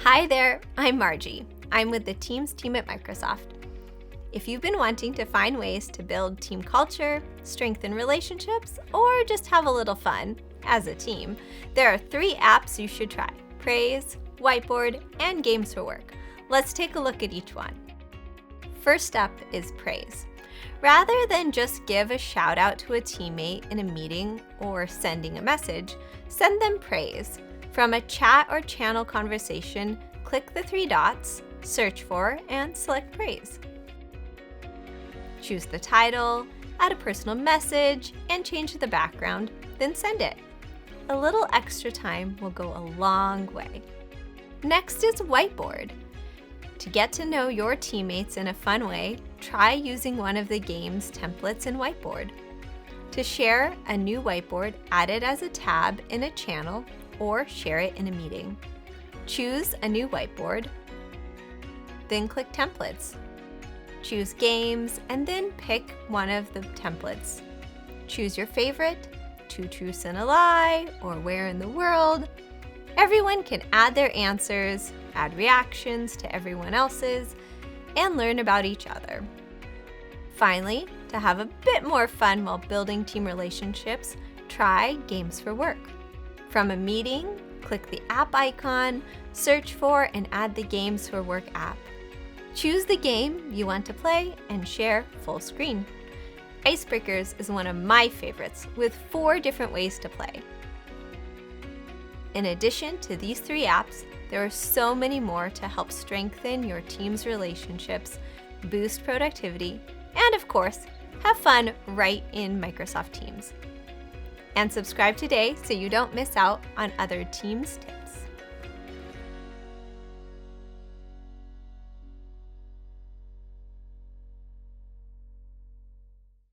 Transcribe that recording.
Hi there, I'm Margie. I'm with the Teams team at Microsoft. If you've been wanting to find ways to build team culture, strengthen relationships, or just have a little fun as a team, there are 3 apps you should try: Praise, Whiteboard, and Games for Work. Let's take a look at each one. First up is Praise. Rather than just give a shout out to a teammate in a meeting or sending a message, send them praise. From a chat or channel conversation, click the 3 dots, search for, and select Praise. Choose the title, add a personal message, and change the background, then send it. A little extra time will go a long way. Next is Whiteboard. To get to know your teammates in a fun way, try using one of the game's templates in Whiteboard. To share a new whiteboard, add it as a tab in a channel or share it in a meeting. Choose a new whiteboard, then click Templates. Choose Games and then pick one of the templates. Choose your favorite, 2 truths and a lie, or where in the world. Everyone can add their answers, add reactions to everyone else's, and learn about each other. Finally, to have a bit more fun while building team relationships, try Games for Work. From a meeting, click the app icon, search for and add the Games for Work app. Choose the game you want to play and share full screen. Icebreakers is one of my favorites, with 4 different ways to play. In addition to these 3 apps, there are so many more to help strengthen your team's relationships, boost productivity, and of course, have fun right in Microsoft Teams. And subscribe today so you don't miss out on other Teams tips.